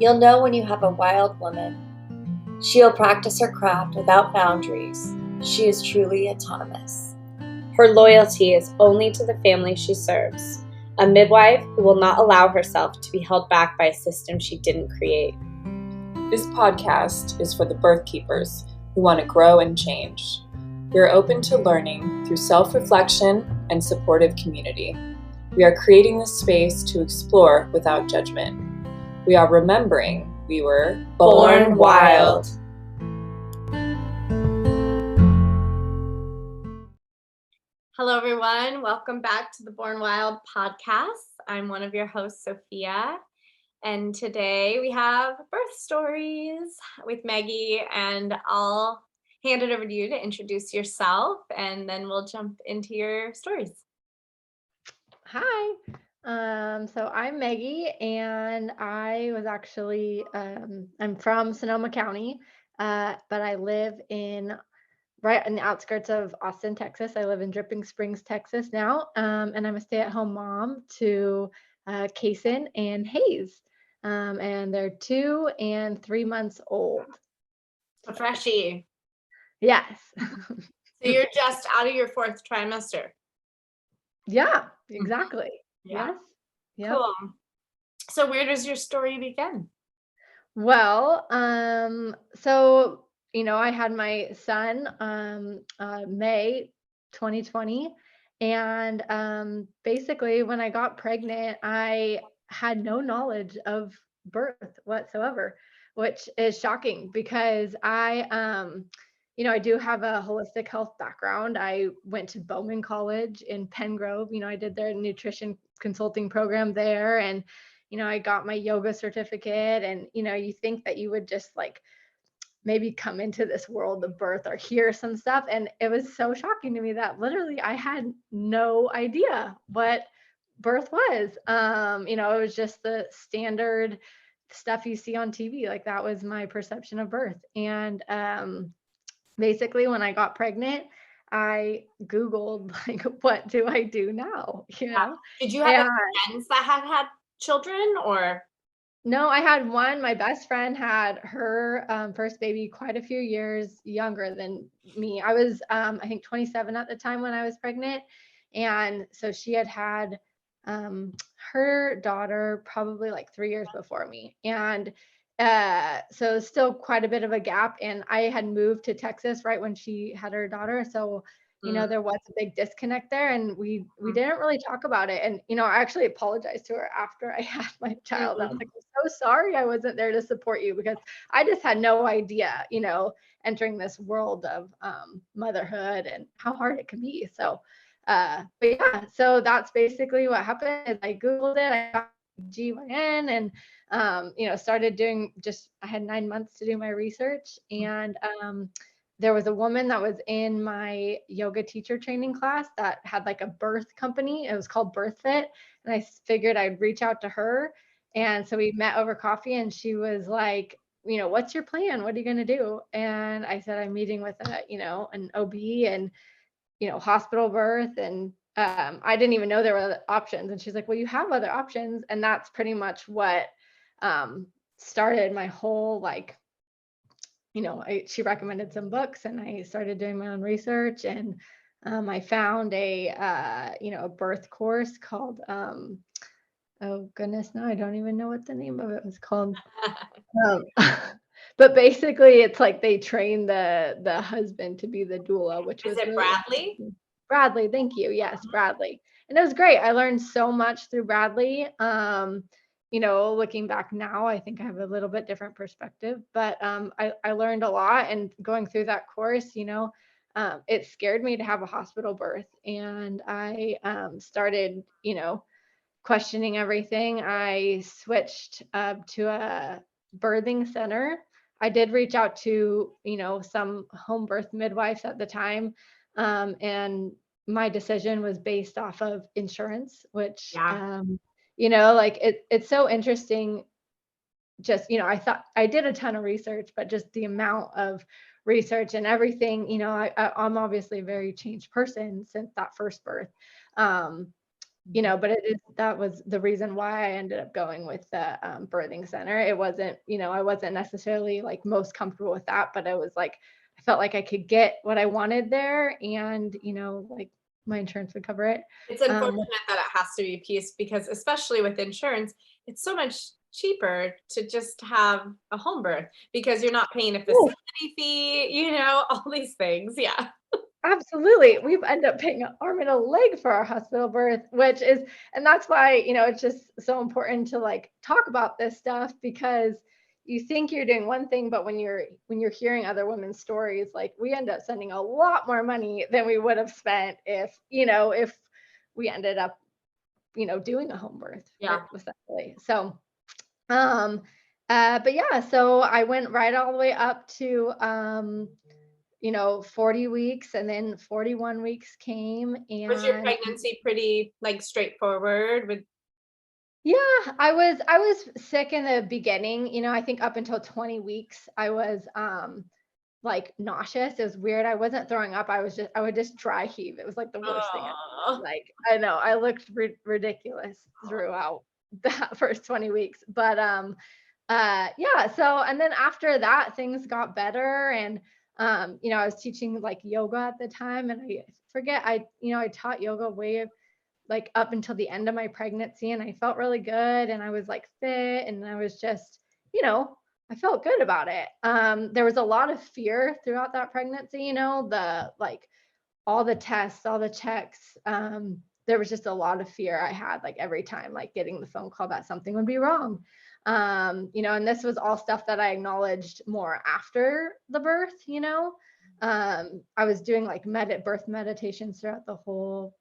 You'll know when you have a wild woman. She'll practice her craft without boundaries. She is truly autonomous. Her loyalty is only to the family she serves, a midwife who will not allow herself to be held back by a system she didn't create. This podcast is for the birth keepers who want to grow and change. We are open to learning through self-reflection and supportive community. We are creating this space to explore without judgment. We are remembering we were Born wild. Hello, everyone. Welcome back to the Born Wild podcast. I'm one of your hosts, Sophia. And today we have birth stories with Meggie, and I'll hand it over to you to introduce yourself, and then we'll jump into your stories. Hi. So I'm Meggie, and I was actually, I'm from Sonoma County, but I live right in the outskirts of Austin, Texas. I live in Dripping Springs, Texas now, and I'm a stay-at-home mom to Kason and Hayes, and they're 2 and 3 months old. A freshie. Yes. So you're just out of your 4th trimester. Yeah, exactly. Yeah. Yes. Yep. Cool. So where does your story begin? Well, so I had my son May 2020, and basically when I got pregnant, I had no knowledge of birth whatsoever, which is shocking because I do have a holistic health background. I went to Bowman College in Pen Grove. I did their nutrition consulting program there, and I got my yoga certificate, and you think that you would just like maybe come into this world of birth or hear some stuff, and it was so shocking to me that literally I had no idea what birth was. It was just the standard stuff you see on TV. Like that was my perception of birth. And basically when I got pregnant, I Googled like, what do I do now? Did you have friends that had children, or? No, I had one. My best friend had her first baby quite a few years younger than me. I was, I think, 27 at the time when I was pregnant. And so she had her daughter probably like 3 years before me. And so still quite a bit of a gap. And I had moved to Texas right when she had her daughter. So there was a big disconnect there, and we didn't really talk about it. And I actually apologized to her after I had my child. I was like, I'm so sorry I wasn't there to support you, because I just had no idea, entering this world of motherhood and how hard it can be. So but yeah, so that's basically what happened. Is I Googled it, I got GYN, and started doing I had 9 months to do my research. And there was a woman that was in my yoga teacher training class that had like a birth company. It was called Birth Fit. And I figured I'd reach out to her. And so we met over coffee, and she was like, what's your plan? What are you going to do? And I said, I'm meeting with an OB and, hospital birth. And I didn't even know there were other options. And she's like, well, you have other options. And that's pretty much what started my whole she recommended some books, and I started doing my own research, and I found a birth course called, oh goodness, now I don't even know what the name of it was called. But basically it's like they train the husband to be the doula, which was really Bradley? Bradley, thank you. Yes, Bradley. And it was great. I learned so much through Bradley. Looking back now, I think I have a little bit different perspective, but I learned a lot. And going through that course, it scared me to have a hospital birth. And I started, questioning everything. I switched to a birthing center. I did reach out to, some home birth midwives at the time. And my decision was based off of insurance, which, it's so interesting. Just, I thought I did a ton of research, but just the amount of research and everything, I'm obviously a very changed person since that first birth. but that was the reason why I ended up going with the birthing center. It wasn't, I wasn't necessarily like most comfortable with that, but I was like, I felt like I could get what I wanted there, and like my insurance would cover it. It's unfortunate that it has to be a piece because especially with insurance, it's so much cheaper to just have a home birth because you're not paying a facility fee, all these things. Yeah. Absolutely. We've ended up paying an arm and a leg for our hospital birth, and that's why, it's just so important to like talk about this stuff, because you think you're doing one thing, but when you're hearing other women's stories, like we end up spending a lot more money than we would have spent if we ended up, doing a home birth, Yeah. essentially. So, but yeah, so I went right all the way up to, 40 weeks, and then 41 weeks came. Was your And pregnancy pretty like straightforward with yeah, I was sick in the beginning. I think up until 20 weeks, I was like nauseous. It was weird. I wasn't throwing up. I would just dry heave. It was like the worst thing ever. oh, Like, I know I looked ridiculous throughout that first 20 weeks. But yeah, so and then after that things got better. And I was teaching like yoga at the time, and I forget I taught yoga way like up until the end of my pregnancy, and I felt really good, and I was like fit, and I was just, I felt good about it. There was a lot of fear throughout that pregnancy, the like all the tests, all the checks. There was just a lot of fear I had, like every time, like getting the phone call that something would be wrong. And this was all stuff that I acknowledged more after the birth. I was doing like birth meditations throughout the whole,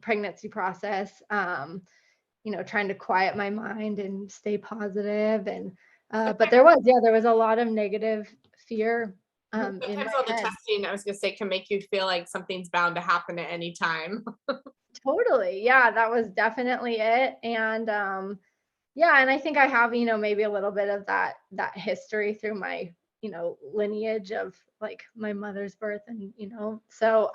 pregnancy process, trying to quiet my mind and stay positive. And but there was a lot of negative fear in sometimes my all the head. testing, I was gonna say, can make you feel like something's bound to happen at any time. Totally. Yeah, that was definitely it. And yeah, and I think I have, maybe a little bit of that history through my, lineage of like my mother's birth, and so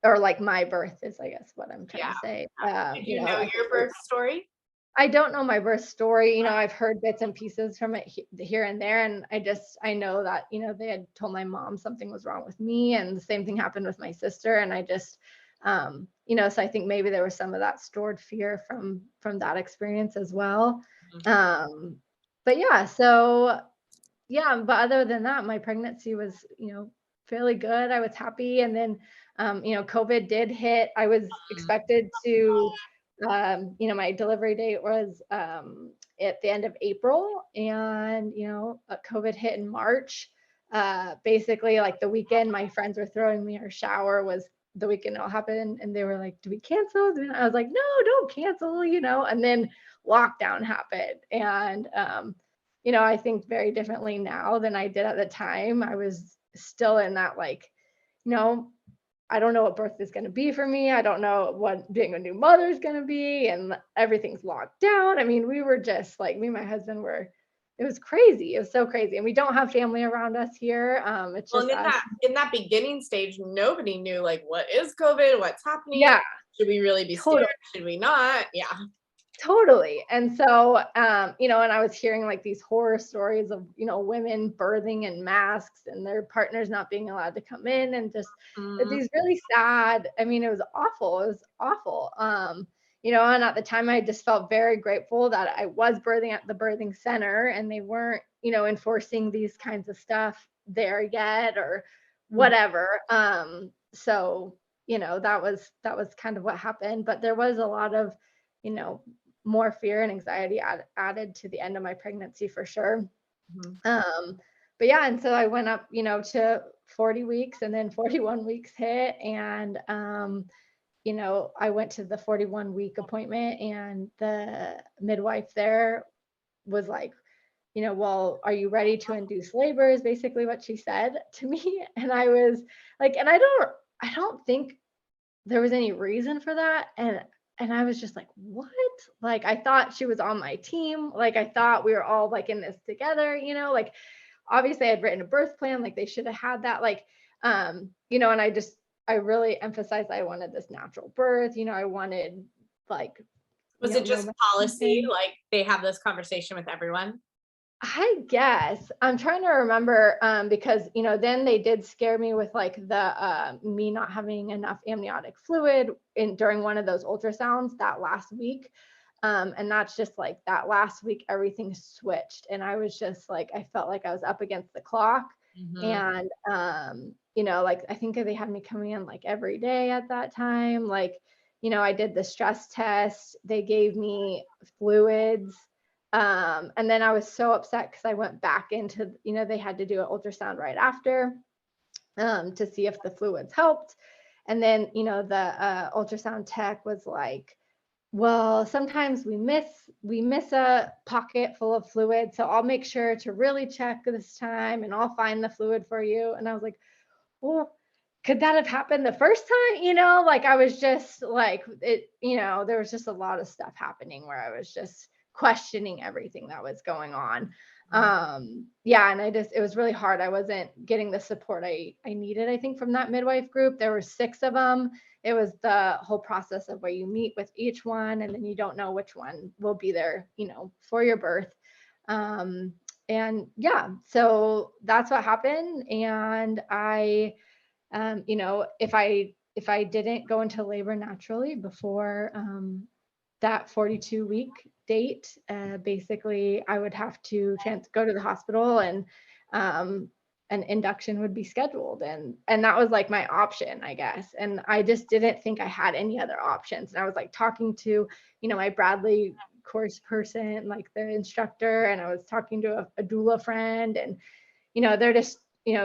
or like my birth is, I guess, what I'm trying Yeah. to say. Did you know your birth story? I don't know my birth story. I've heard bits and pieces from it here and there, and I know that they had told my mom something was wrong with me, and the same thing happened with my sister, and I just so I think maybe there was some of that stored fear from that experience as well. Mhm. But yeah, so yeah, but other than that, my pregnancy was, fairly good. I was happy. And then, COVID did hit. I was expected to, my delivery date was at the end of April, and, COVID hit in March. Basically, like the weekend my friends were throwing me our shower was the weekend it all happened, and they were like, "Do we cancel?" And I was like, "No, don't cancel," And then lockdown happened, and I think very differently now than I did at the time. I was still in that, like, you know, I don't know what birth is going to be for me. I don't know what being a new mother is going to be, and everything's locked down. I mean, we were just like, me and my husband were, it was crazy. It was so crazy. And we don't have family around us here. It's Well, just and us. in that beginning stage, nobody knew like what is COVID, what's happening. Yeah, Should we really be scared? totally. Should we not? Yeah. Totally. And so, and I was hearing like these horror stories of, women birthing in masks and their partners not being allowed to come in, and just Mhm. these really sad, I mean, it was awful. It was awful. And at the time I just felt very grateful that I was birthing at the birthing center, and they weren't, enforcing these kinds of stuff there yet, or whatever. So, that was kind of what happened, but there was a lot of, you know, more fear and anxiety added to the end of my pregnancy for sure. Mhm. But yeah, and so I went up, to 40 weeks, and then 41 weeks hit, and I went to the 41-week appointment, and the midwife there was like, well, are you ready to induce labor, is basically what she said to me. And I was like, and I don't think there was any reason for that. And I was just like, what? Like, I thought she was on my team. Like, I thought we were all like in this together, like obviously I had written a birth plan, like they should have had that. Like, and really emphasized I wanted this natural birth. I wanted like, Was it just no policy? medication. Like they have this conversation with everyone? I guess I'm trying to remember because then they did scare me with like the me not having enough amniotic fluid during one of those ultrasounds that last week. And that's just like that last week everything switched and I was just like I felt like I was up against the clock. And like I think they had me coming in like every day at that time. Like I did the stress test, they gave me fluids. And then I was so upset because I went back into, they had to do an ultrasound right after to see if the fluids helped. And then, the ultrasound tech was like, well, sometimes we miss a pocket full of fluid. So I'll make sure to really check this time and I'll find the fluid for you. And I was like, well, could that have happened the first time? Like I was just like it, there was just a lot of stuff happening where I was just questioning everything that was going on. Yeah, and it was really hard. I wasn't getting the support I needed, I think, from that midwife group. There were 6 of them. It was the whole process of where you meet with each one and then you don't know which one will be there, for your birth. And yeah, so that's what happened. And I if I didn't go into labor naturally before that 42-week date, basically I would have to go to the hospital and an induction would be scheduled. And that was like my option, I guess. And I just didn't think I had any other options. And I was like talking to, my Bradley course person, like the instructor, and I was talking to a doula friend and, they're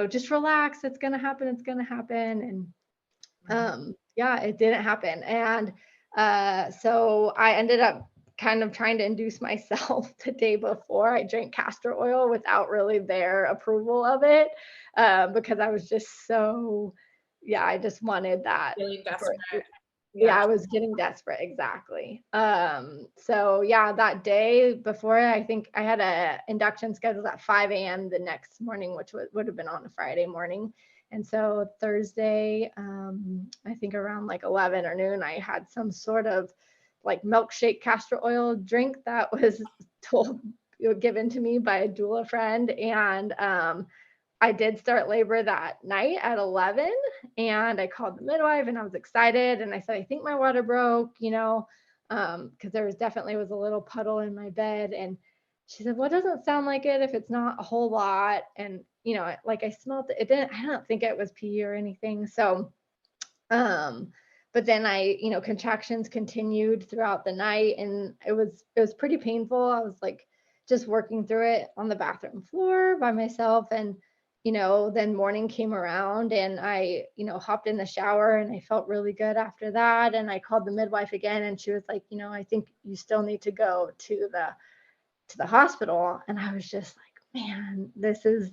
just relax. It's going to happen. It's going to happen. And yeah, it didn't happen. And so I ended up kind of trying to induce myself the day before. I drank castor oil without really their approval of it because I was just so, yeah, I just wanted that. Really desperate. Yeah, I was getting desperate. Exactly. So yeah, that day before, I think I had a induction scheduled at 5 a.m. the next morning, which would have been on a Friday morning. And so Thursday, I think around like 11 or noon, I had some sort of like milkshake castor oil drink that was given to me by a doula friend. And I did start labor that night at 11 and I called the midwife and I was excited. And I said, I think my water broke, because there definitely was a little puddle in my bed. And she said, well, it doesn't sound like it if it's not a whole lot. And, like I smelled it. I don't think it was pee or anything. So, but then contractions continued throughout the night and it was pretty painful. I was like just working through it on the bathroom floor by myself. And then morning came around and I, hopped in the shower and I felt really good after that. And I called the midwife again and she was like, I think you still need to go to the hospital. And I was just like, man, this is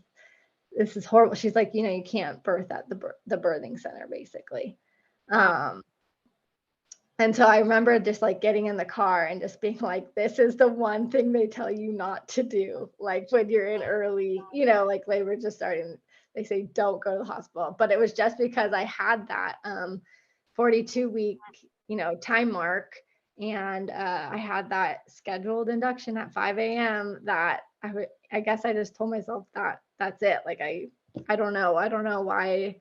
horrible. She's like, you can't birth at the birthing center basically. And so I remember just like getting in the car and just being like, this is the one thing they tell you not to do. Like when you're in early, like labor just starting, they say, don't go to the hospital. But it was just because I had that 42-week, time mark. And I had that scheduled induction at 5 a.m. that I guess I just told myself that that's it. Like, I don't know why.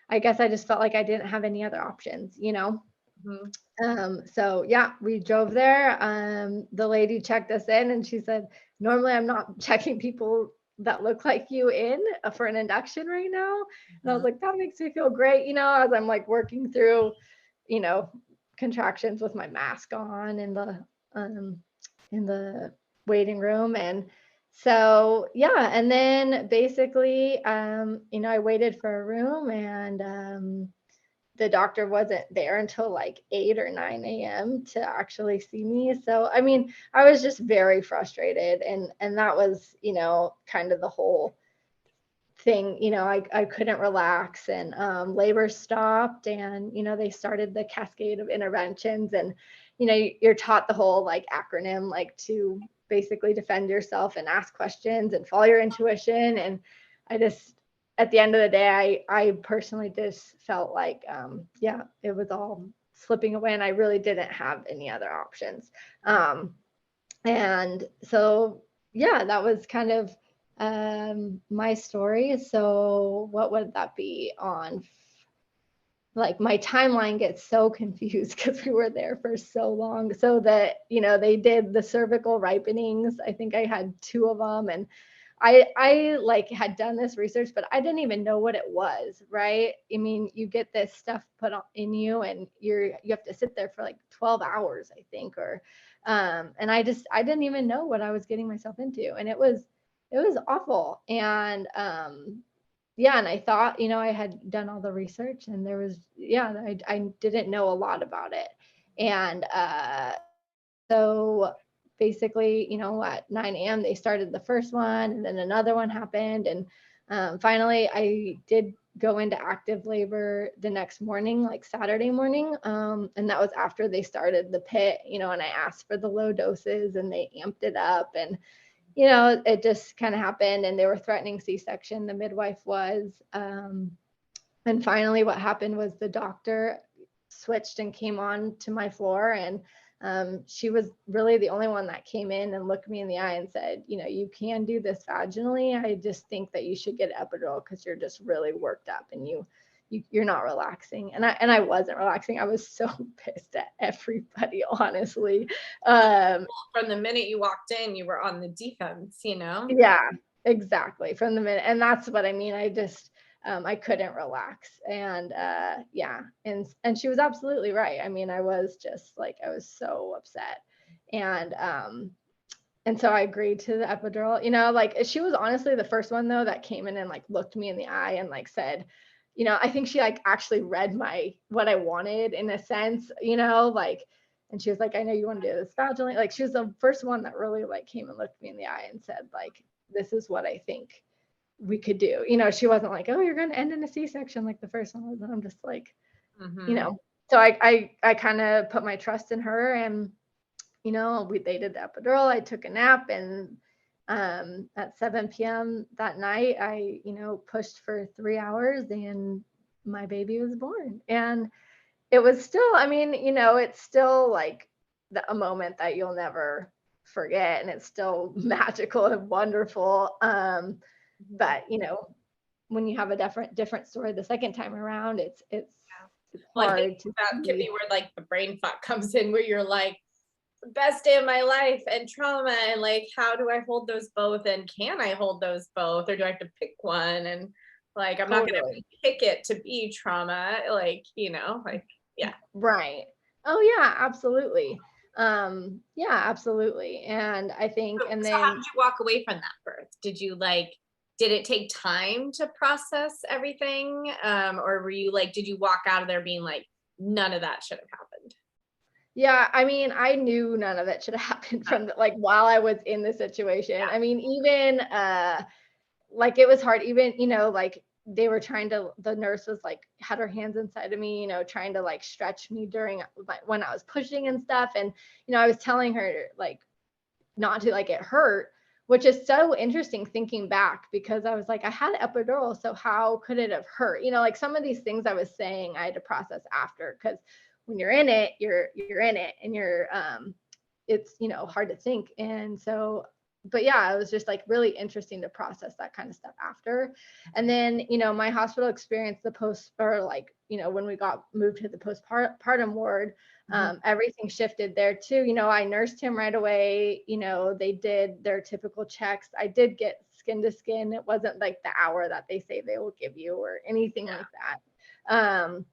I guess I just felt like I didn't have any other options, So yeah, we drove there. The lady checked us in and she said, normally I'm not checking people that look like you in for an induction right now. And I was like, that makes me feel great, as I'm like working through, contractions with my mask on in the waiting room. And so yeah, and then basically I waited for a room and the doctor wasn't there until like 8 or 9 a.m. to actually see me. So, I mean, I was just very frustrated. And that was, kind of the whole thing. I couldn't relax and labor stopped and, they started the cascade of interventions. And, you're taught the whole like acronym, like to basically defend yourself and ask questions and follow your intuition. And I just, at the end of the day, I personally just felt like, it was all slipping away and I really didn't have any other options. And so, yeah, that was kind of my story. So what would that be on? Like my timeline gets so confused because we were there for so long. So that, they did the cervical ripenings. I think I had 2 of them, and I like had done this research, but I didn't even know what it was, right? I mean, you get this stuff put in you and you have to sit there for like 12 hours, I think, or and I didn't even know what I was getting myself into, and it was awful. And yeah, and I thought, I had done all the research, and there was, I didn't know a lot about it. And so basically, at 9 a.m. they started the first one, and then another one happened. And finally I did go into active labor the next morning, like Saturday morning. And that was after they started the pit, and I asked for the low doses and they amped it up. And it just kind of happened, and they were threatening C-section. The midwife was, and finally what happened was the doctor switched and came on to my floor, and she was really the only one that came in and looked me in the eye and said, you can do this vaginally. I just think that you should get epidural because you're just really worked up and you're not relaxing. And I wasn't relaxing. I was so pissed at everybody, honestly. From the minute you walked in, you were on the defense, Yeah, exactly. From the minute, and that's what I mean. I just, I couldn't relax. And yeah, and she was absolutely right. I mean, I was just like, I was so upset. And so I agreed to the epidural. Like she was honestly the first one though that came in and like looked me in the eye and like said, I think she like actually read what I wanted in a sense, like, and she was like, I know you want to do this vaginally. Like she was the first one that really like came and looked me in the eye and said like, this is what I think we could do. She wasn't like, oh, you're going to end in a C-section like the first one was. And I'm just like, so I kind of put my trust in her, and, they did the epidural. I took a nap, and at 7 p.m. that night, I, pushed for 3 hours and my baby was born. And it was still, I mean, it's still like a moment that you'll never forget. And it's still magical and wonderful. But, when you have a different story the second time around, it's Well, I hard think to that could be where like the brain fuck comes in, where you're like, best day of my life and trauma, and like, how do I hold those both, and can I hold those both, or do I have to pick one? And like, I'm not gonna pick it to be trauma, like, like, yeah. Right. Oh yeah, absolutely. Yeah, absolutely. And I think, and So then how did you walk away from that birth? Did it take time to process everything? Or were you like, did you walk out of there being like, none of that should have happened? yeah, I mean, I knew none of it should have happened from like while I was in the situation. Yeah. I mean, even like it was hard, even, like they were the nurse was like, had her hands inside of me, trying to like stretch me during when I was pushing and stuff. And, I was telling her like not to, like, it hurt, which is so interesting thinking back, because I was like, I had epidural, so how could it have hurt? Like some of these things I was saying, I had to process after, because when you're in it, you're in it, and it's, hard to think. And so, but yeah, it was just like really interesting to process that kind of stuff after. And then, my hospital experience, when we got moved to the postpartum ward, everything shifted there too. I nursed him right away. They did their typical checks. I did get skin to skin. It wasn't like the hour that they say they will give you or anything like that.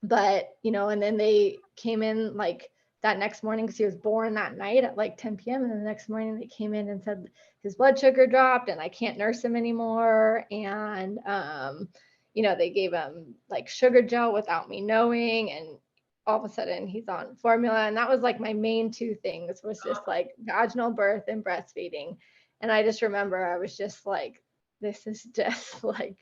But, and then they came in like that next morning, because he was born that night at like 10 p.m. And the next morning they came in and said his blood sugar dropped and I can't nurse him anymore. And, they gave him like sugar gel without me knowing. And all of a sudden he's on formula. And that was like my main 2 things, was just like vaginal birth and breastfeeding. And I just remember I was just like, this is just like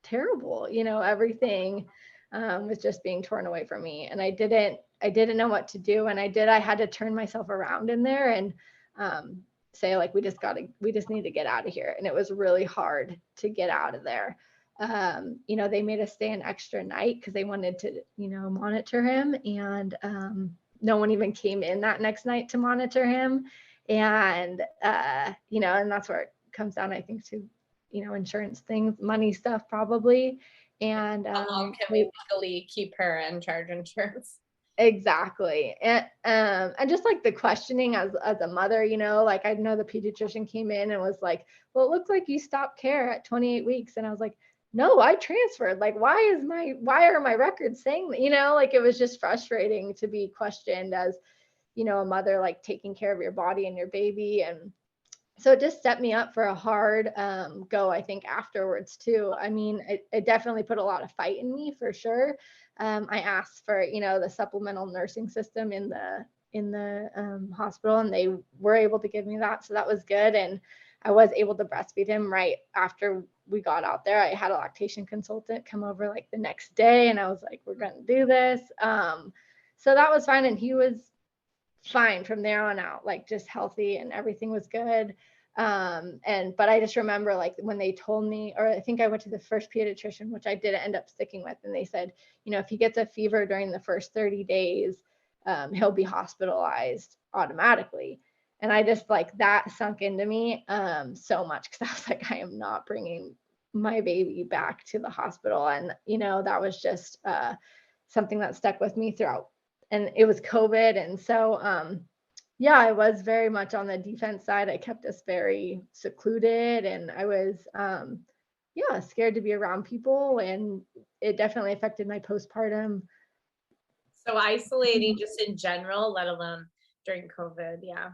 terrible, everything was just being torn away from me. And I didn't know what to do. And I had to turn myself around in there and say like, we just need to get out of here. And it was really hard to get out of there. they made us stay an extra night because they wanted to, monitor him. And no one even came in that next night to monitor him. And, and that's where it comes down, I think, to, insurance things, money stuff, probably. And how long can we legally keep her and charge insurance? Exactly. And just like the questioning as a mother, like I know the pediatrician came in and was like, well, it looks like you stopped care at 28 weeks. And I was like, no, I transferred. Like, why are my records saying that? Like it was just frustrating to be questioned as, a mother, like taking care of your body and your baby. And so it just set me up for a hard go, I think, afterwards too. I mean, it definitely put a lot of fight in me for sure. I asked for, the supplemental nursing system in the hospital, and they were able to give me that. So that was good. And I was able to breastfeed him right after we got out there. I had a lactation consultant come over like the next day, and I was like, we're going to do this. So that was fine. And he was fine from there on out, like just healthy, and everything was good. But I just remember like when they told me, or I think I went to the first pediatrician, which I didn't end up sticking with, and they said, if he gets a fever during the first 30 days, he'll be hospitalized automatically. And I just like that sunk into me so much, because I was like, I am not bringing my baby back to the hospital. And that was just something that stuck with me throughout. And it was COVID. And so, I was very much on the defense side. I kept us very secluded, and I was, scared to be around people. And it definitely affected my postpartum. So isolating just in general, let alone during COVID. Yeah.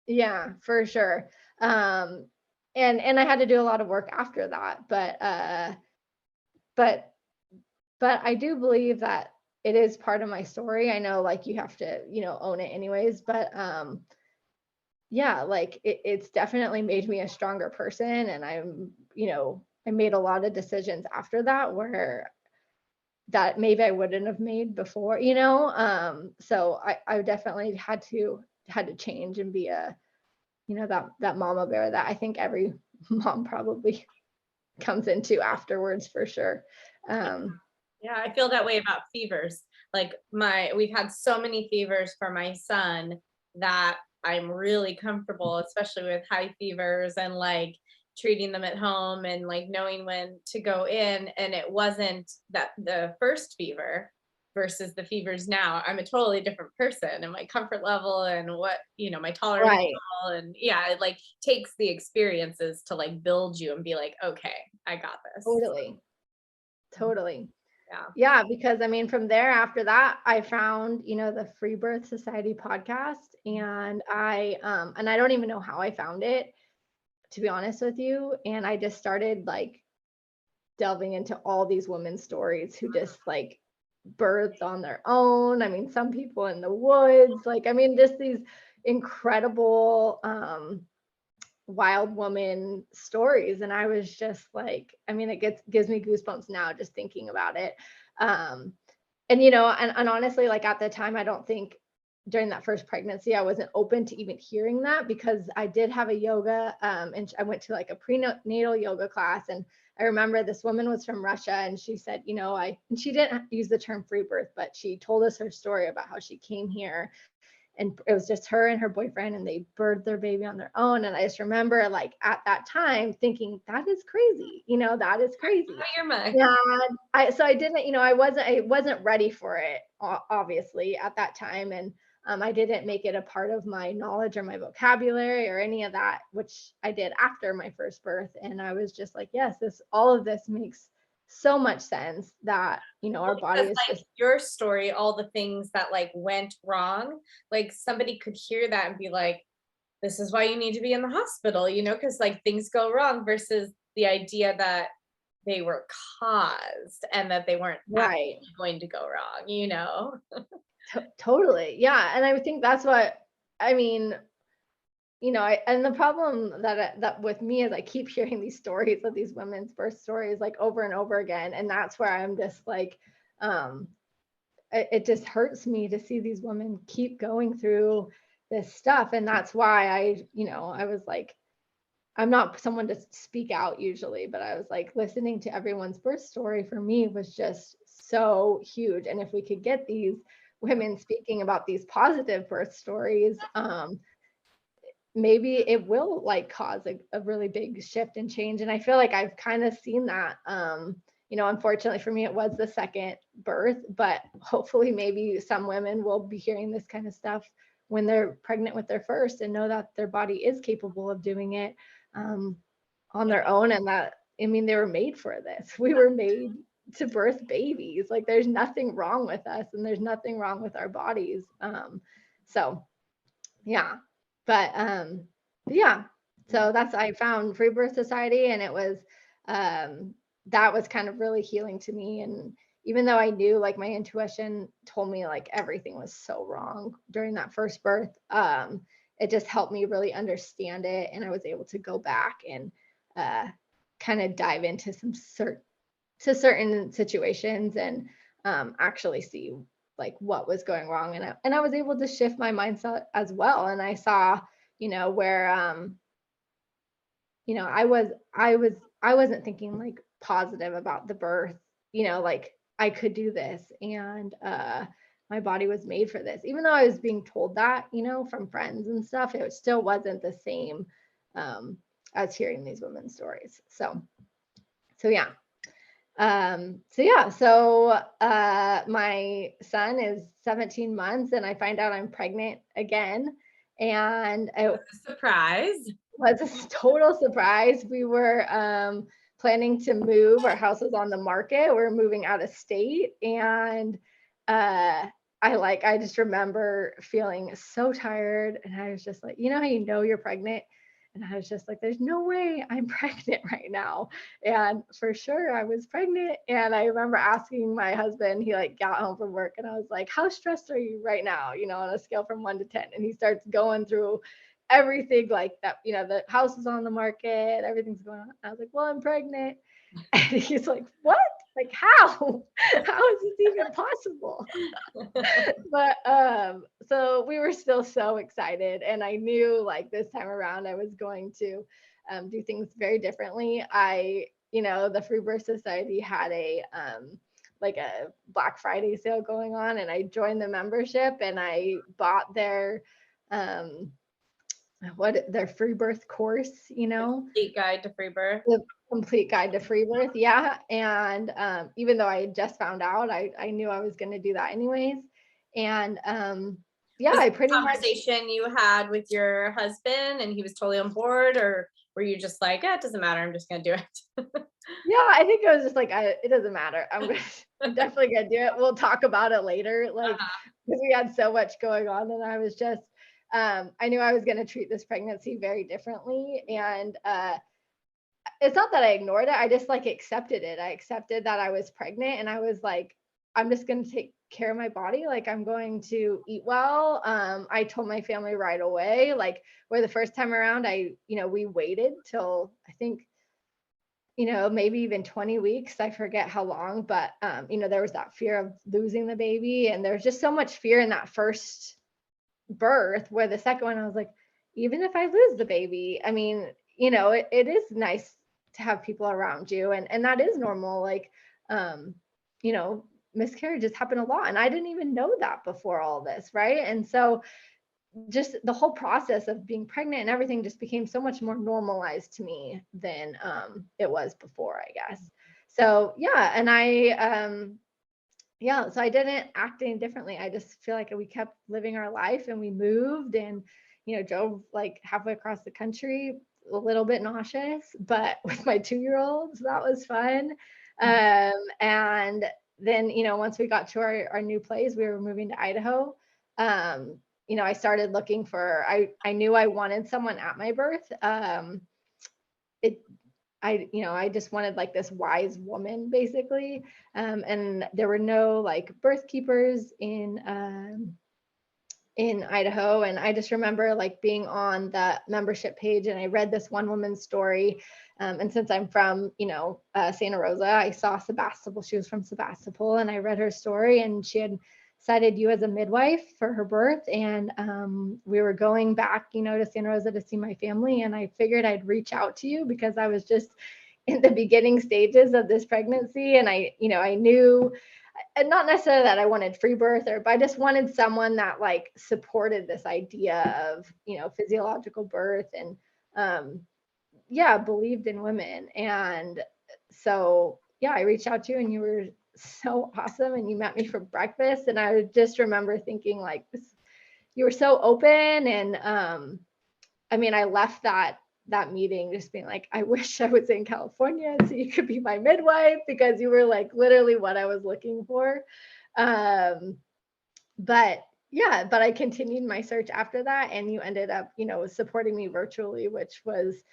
Yeah, for sure. And I had to do a lot of work after that, but I do believe that it is part of my story. I know like you have to, own it anyways, but like it's definitely made me a stronger person. And I made a lot of decisions after that where that maybe I wouldn't have made before, so I definitely had to change and be a, that mama bear that I think every mom probably comes into afterwards, for sure. Yeah, I feel that way about fevers. Like we've had so many fevers for my son that I'm really comfortable, especially with high fevers, and like treating them at home, and like knowing when to go in. And it wasn't that the first fever versus the fevers now. I'm a totally different person, and my comfort level and what, my tolerance Right. level. And yeah, it like takes the experiences to like build you and be like, okay, I got this. Totally. Yeah. Yeah, because I mean, from there, after that, I found, the Free Birth Society podcast, and I don't even know how I found it, to be honest with you. And I just started like delving into all these women's stories who just like birthed on their own. I mean, some people in the woods, like, I mean, just these incredible, wild woman stories. And I was just like, I mean, it gives me goosebumps now just thinking about it. And and honestly, like at the time, I don't think during that first pregnancy I wasn't open to even hearing that, because I did have a yoga, and I went to like a prenatal yoga class. And I remember this woman was from Russia, and she said, and she didn't use the term free birth, but she told us her story about how she came here, and it was just her and her boyfriend, and they birthed their baby on their own. And I just remember like at that time thinking, that is crazy, that is crazy. Yeah, I didn't, I wasn't ready for it, obviously, at that time. And I didn't make it a part of my knowledge or my vocabulary or any of that, which I did after my first birth. And I was just like, yes, all of this makes so much sense, that our body is like just your story, all the things that like went wrong, like somebody could hear that and be like, this is why you need to be in the hospital, because like things go wrong, versus the idea that they were caused and that they weren't right. going to go wrong. Totally. Yeah. And I think that's what, I mean, and the problem that with me is I keep hearing these stories of these women's birth stories like over and over again. And that's where I'm just like, it just hurts me to see these women keep going through this stuff. And that's why I was like, I'm not someone to speak out usually, but I was like listening to everyone's birth story for me was just so huge. And if we could get these women speaking about these positive birth stories, maybe it will like cause a really big shift and change. And I feel like I've kind of seen that. Unfortunately for me, it was the second birth, but hopefully maybe some women will be hearing this kind of stuff when they're pregnant with their first and know that their body is capable of doing it on their own. And that, I mean, they were made for this. We were made to birth babies. Like there's nothing wrong with us and there's nothing wrong with our bodies. So yeah, but yeah, so that's, I found Free Birth Society, and it was that was kind of really healing to me. And even though I knew, like, my intuition told me like everything was so wrong during that first birth, it just helped me really understand it, and I was able to go back and kind of dive into some certain situations and actually see like what was going wrong. And I was able to shift my mindset as well. And I saw, where I wasn't thinking like positive about the birth, like I could do this, and my body was made for this. Even though I was being told that, from friends and stuff, it still wasn't the same as hearing these women's stories. So yeah. My son is 17 months and I find out I'm pregnant again. And it was a surprise. Was a total surprise. We were planning to move. Our house was on the market. We were moving out of state. And I just remember feeling so tired. And I was just like, how you're pregnant? And I was just like, there's no way I'm pregnant right now. And for sure I was pregnant. And I remember asking my husband, he like got home from work, and I was like, how stressed are you right now? On a scale from 1 to 10. And he starts going through everything like that, the house is on the market, everything's going on. I was like, well, I'm pregnant. And he's like, what? Like, how is this even possible? But so we were still so excited, and I knew like this time around I was going to do things very differently. The Free Birth Society had a like a Black Friday sale going on, and I joined the membership, and I bought their their free birth course, Complete guide to free birth. The complete guide to free birth. Yeah. And even though I just found out, I knew I was going to do that anyways. And yeah, was I pretty much conversation you had with your husband and he was totally on board, or were you just like, it doesn't matter, I'm just going to do it? Yeah, I think it was just like, it doesn't matter. I'm definitely going to do it. We'll talk about it later. Like, because we had so much going on, and I was just, I knew I was going to treat this pregnancy very differently. And it's not that I ignored it. I just like accepted it. I accepted that I was pregnant, and I was like, I'm just going to take care of my body. Like, I'm going to eat well. I told my family right away, like, where the first time around, we waited till I think, maybe even 20 weeks. I forget how long, but there was that fear of losing the baby. And there's just so much fear in that first birth, where the second one, I was like, even if I lose the baby, I mean, it is nice to have people around you, and that is normal. Like, miscarriages happen a lot, and I didn't even know that before all this, right? And so just the whole process of being pregnant and everything just became so much more normalized to me than it was before, I guess. So yeah, and so I didn't act any differently. I just feel like we kept living our life, and we moved and, drove like halfway across the country, a little bit nauseous, but with my 2-year-old, so that was fun. And then, once we got to our new place, we were moving to Idaho. I started looking for, I knew I wanted someone at my birth. I just wanted like this wise woman, basically. And there were no like birth keepers in Idaho. And I just remember like being on the membership page, and I read this one woman's story. And since I'm from, Santa Rosa, I saw Sebastopol. She was from Sebastopol, and I read her story, and she had cited you as a midwife for her birth. And we were going back, to Santa Rosa to see my family. And I figured I'd reach out to you because I was just in the beginning stages of this pregnancy. And I knew, and not necessarily that I wanted free birth, but I just wanted someone that like supported this idea of, physiological birth and, believed in women. And so, I reached out to you and you were so awesome and you met me for breakfast. And I just remember thinking like you were so open. And, I left that meeting just being like, I wish I was in California so you could be my midwife, because you were like literally what I was looking for. But I continued my search after that, and you ended up, supporting me virtually, which was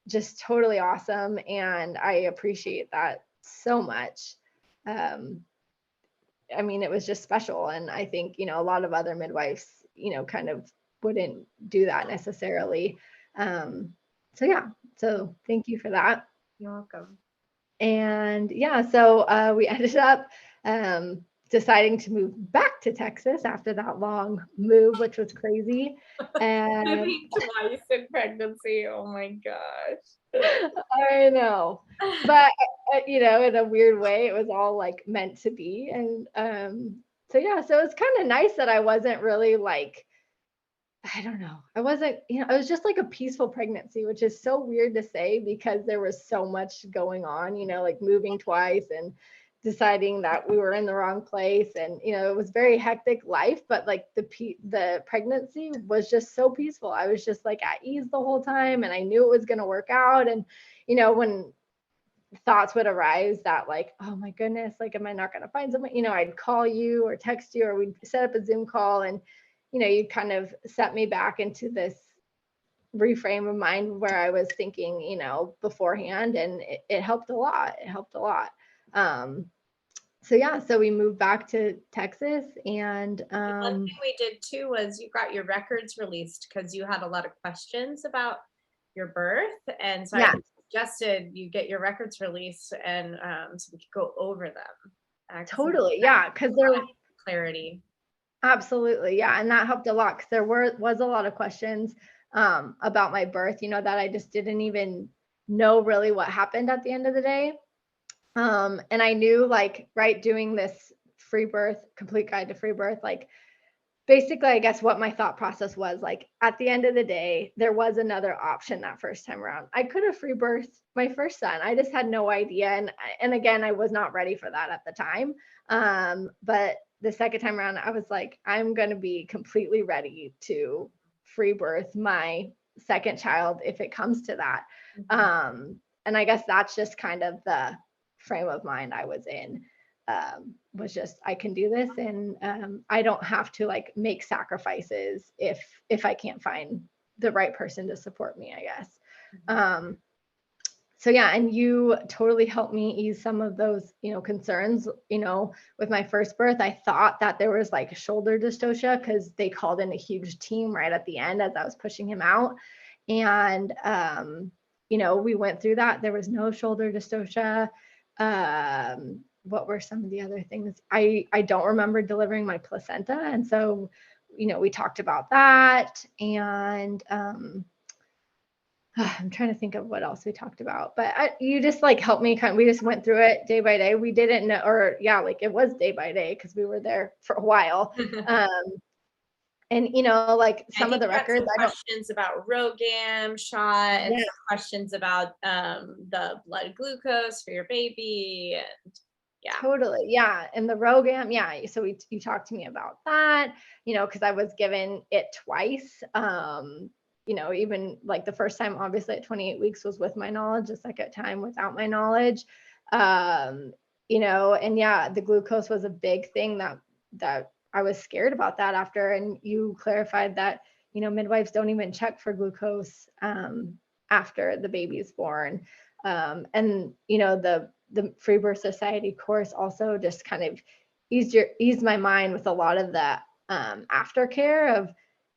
just totally awesome. And I appreciate that so much. It was just special. And I think, a lot of other midwives, kind of wouldn't do that necessarily. So thank you for that. You're welcome. And so we ended up deciding to move back to Texas after that long move, which was crazy. And moving twice in pregnancy. Oh my gosh. I know. But in a weird way, it was all like meant to be. And so it's kind of nice that I wasn't really like, I don't know. I wasn't, it was just like a peaceful pregnancy, which is so weird to say because there was so much going on, like moving twice and deciding that we were in the wrong place. And, it was very hectic life, but like the pregnancy was just so peaceful. I was just like at ease the whole time, and I knew it was going to work out. And, when thoughts would arise that like, oh my goodness, like, am I not going to find someone? I'd call you or text you, or we'd set up a Zoom call, and you kind of set me back into this reframe of mind where I was thinking, beforehand, and it helped a lot. It helped a lot. So we moved back to Texas, and one thing we did too was you got your records released because you had a lot of questions about your birth, and so I suggested you get your records released, and so we could go over them. Totally, because there was clarity. Absolutely. Yeah. And that helped a lot because there was a lot of questions about my birth, that I just didn't even know really what happened at the end of the day. And I knew like, doing this free birth, complete guide to free birth, like basically, I guess what my thought process was like, at the end of the day, there was another option that first time around. I could have free birthed my first son. I just had no idea. And again, I was not ready for that at the time. But the second time around, I was like, I'm going to be completely ready to free birth my second child if it comes to that. And I guess that's just kind of the frame of mind I was in. Was just, I can do this, and I don't have to like make sacrifices if I can't find the right person to support me, I guess. And you totally helped me ease some of those, concerns. With my first birth, I thought that there was like shoulder dystocia because they called in a huge team right at the end as I was pushing him out. And, we went through that. There was no shoulder dystocia. What were some of the other things? I don't remember delivering my placenta. And so, we talked about that. And, I'm trying to think of what else we talked about, but you just like helped me we just went through it day by day. We didn't know, like it was day by day because we were there for a while. And like some of the records, questions about ROGAM shot, and some questions about the blood glucose for your baby, and totally, and the ROGAM, so you talked to me about that, because I was given it twice. Even like the first time, obviously at 28 weeks was with my knowledge, the second time without my knowledge. And the glucose was a big thing that I was scared about that after. And you clarified that, midwives don't even check for glucose after the baby is born. And, the Free Birth Society course also just kind of eased my mind with a lot of the aftercare of,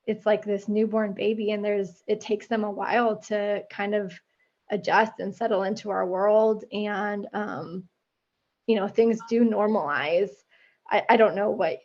it's like this newborn baby, and it takes them a while to kind of adjust and settle into our world. And, things do normalize. I don't know what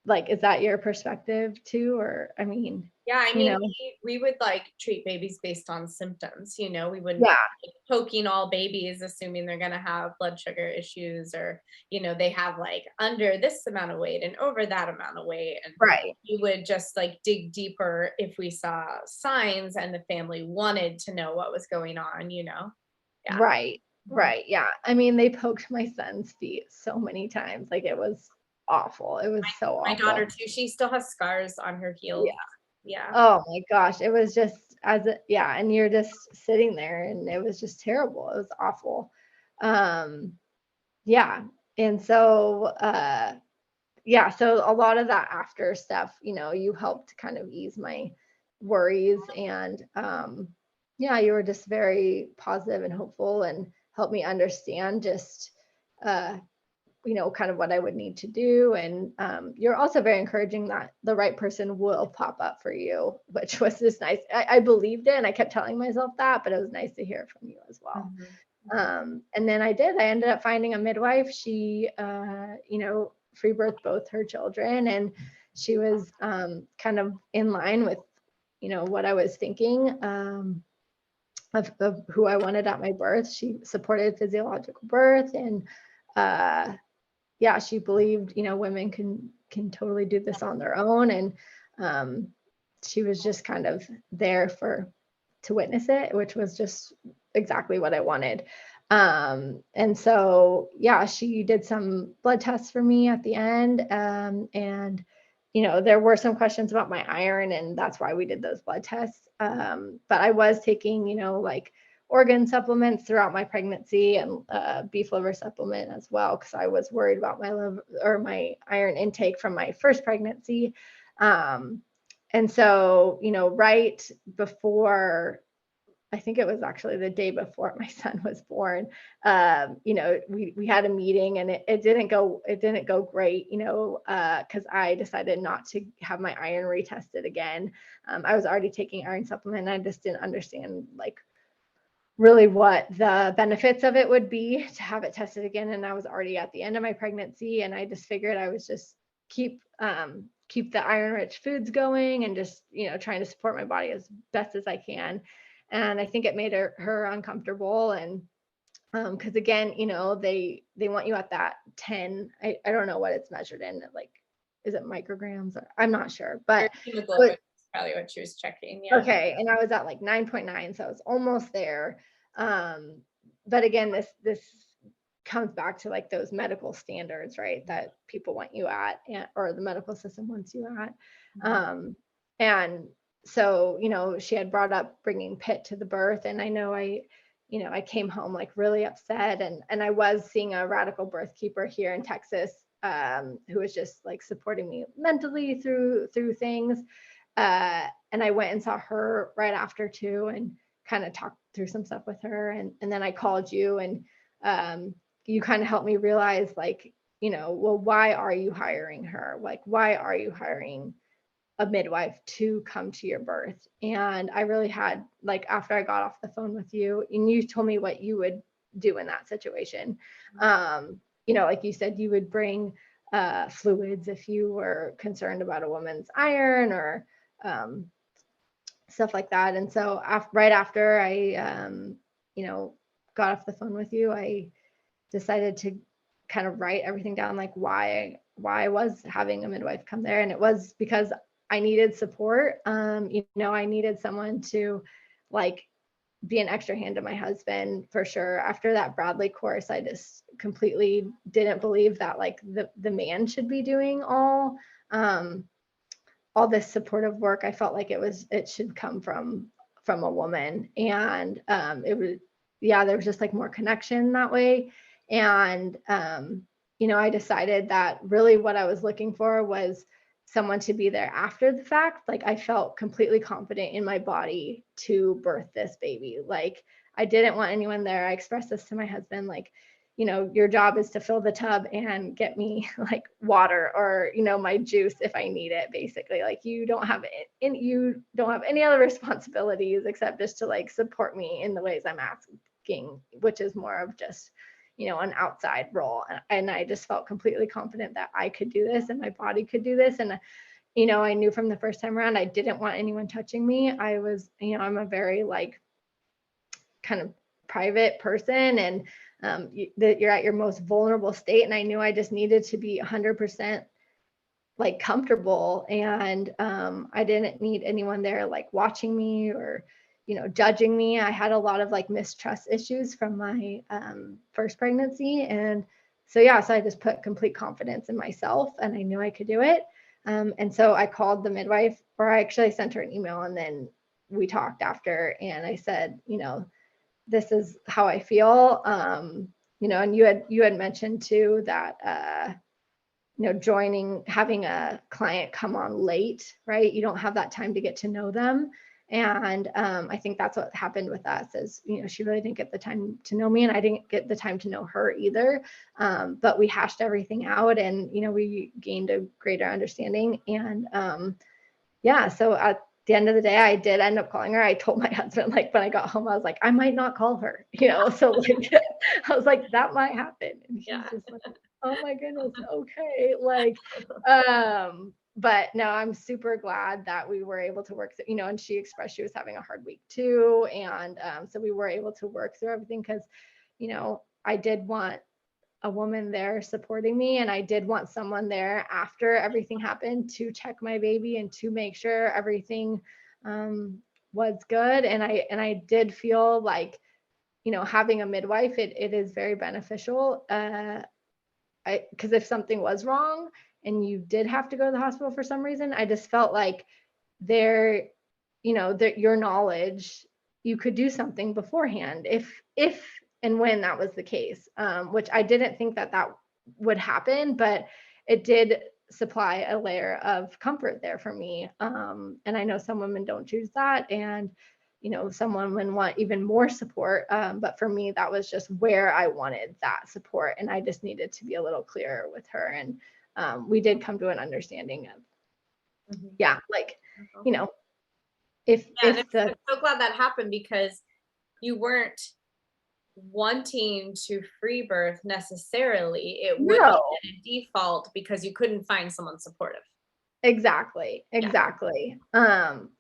like, is that your perspective too? Or, I mean, Yeah, I you mean, know, we would like treat babies based on symptoms, we wouldn't yeah, like poking all babies assuming they're gonna have blood sugar issues or, they have like under this amount of weight and over that amount of weight. And right. we would just like dig deeper if we saw signs and the family wanted to know what was going on. Yeah. Right. Mhm. Right. Yeah. I mean, they poked my son's feet so many times. Like, it was awful. It was so My daughter awful. too, she still has scars on her Yeah. heels. Yeah. Oh my gosh. It was just yeah. And you're just sitting there and it was just terrible. It was awful. Um, yeah. And so, yeah. So a lot of that after stuff, you helped kind of ease my worries. And, yeah, you were just very positive and hopeful and helped me understand just, uh, kind of what I would need to do. And, you're also very encouraging that the right person will pop up for you, which was just nice. I believed it and I kept telling myself that, but it was nice to hear from you as well. Mhm. Mhm. And then I ended up finding a midwife. She, free birthed both her children, and she was, kind of in line with, what I was thinking, of who I wanted at my birth. She supported physiological birth, and, uh, yeah, she believed, women can totally do this on their own. And, um, she was just kind of there to witness it, which was just exactly what I wanted. And so, yeah, she did some blood tests for me at the end. And, there were some questions about my iron, and that's why we did those blood tests. But I was taking, like organ supplements throughout my pregnancy, and beef liver supplement as well, because I was worried about my liver or my iron intake from my first pregnancy. And so, right before, I think it was actually the day before my son was born, we had a meeting, and it didn't go great, because I decided not to have my iron retested again. I was already taking iron supplement, and I just didn't understand, like, really what the benefits of it would be to have it tested again. And I was already at the end of my pregnancy, and I just figured I was just keep the iron rich foods going, and just, trying to support my body as best as I can. And I think it made her uncomfortable. And, because again, they want you at that 10. I don't know what it's measured in, like, is it micrograms? I'm not sure, Your but hemoglobin is probably what she was checking. Yeah. okay, and I was at like 9.9, so I was almost there. Um, but again, this comes back to like those medical standards, right? That people want you at, or the medical system wants you at. Mhm. Um, and so, she had brought up bringing Pitt to the birth, and I know I came home like really upset, and I was seeing a radical birth keeper here in Texas, who was just like supporting me mentally through things. And I went and saw her right after too, and kind of talked through some stuff with her. And then I called you, and, you kind of helped me realize, like, well, why are you hiring her? Like, why are you hiring a midwife to come to your birth? And I really had, like, after I got off the phone with you and you told me what you would do in that situation, like you said, you would bring fluids if you were concerned about a woman's iron, or, um, stuff like that. And so right after I, got off the phone with you, I decided to kind of write everything down, like why I was having a midwife come there. And it was because I needed support. I needed someone to, like, be an extra hand to my husband for sure. After that Bradley course, I just completely didn't believe that, like, the man should be doing um, all this supportive work. I felt like it should come from a woman. And, it was, yeah, there was just like more connection that way. And, I decided that really what I was looking for was someone to be there after the fact. Like, I felt completely confident in my body to birth this baby. Like, I didn't want anyone there. I expressed this to my husband, like, your job is to fill the tub and get me like water, or, my juice if I need it, basically. Like, you don't have any other responsibilities except just to, like, support me in the ways I'm asking, which is more of just, an outside role. And I just felt completely confident that I could do this and my body could do this. And, I knew from the first time around, I didn't want anyone touching me. I was, I'm a very kind of private person, and that you're at your most vulnerable state. And I knew I just needed to be 100% comfortable. And I didn't need anyone there watching me or, judging me. I had a lot of mistrust issues from my first pregnancy. And so I just put complete confidence in myself, and I knew I could do it. And so I called the midwife, or I actually sent her an email, and then we talked after, and I said, this is how I feel. And you had mentioned too that, having a client come on late, right? You don't have that time to get to know them. And I think that's what happened with us is, she really didn't get the time to know me, and I didn't get the time to know her either. But we hashed everything out, and, we gained a greater understanding. And so at the end of the day, I did end up calling her. I told my husband, when I got home, I was like, I might not call her, so I was like, that might happen. And he's just like, oh my goodness, okay. But no, I'm super glad that we were able to work through, and she expressed she was having a hard week too. And so we were able to work through everything because, I did want a woman there supporting me, and I did want someone there after everything happened to check my baby and to make sure everything was good. And I did feel like, having a midwife, it is very beneficial. Because if something was wrong and you did have to go to the hospital for some reason, I just felt like your knowledge, you could do something beforehand if and when that was the case, which I didn't think that would happen, but it did supply a layer of comfort there for me. And I know some women don't choose that, and some women want even more support. But for me, that was just where I wanted that support, and I just needed to be a little clearer with her. And we did come to an understanding of, I'm so glad that happened, because you weren't wanting to free birth necessarily. It would be a default because you couldn't find someone supportive. Exactly.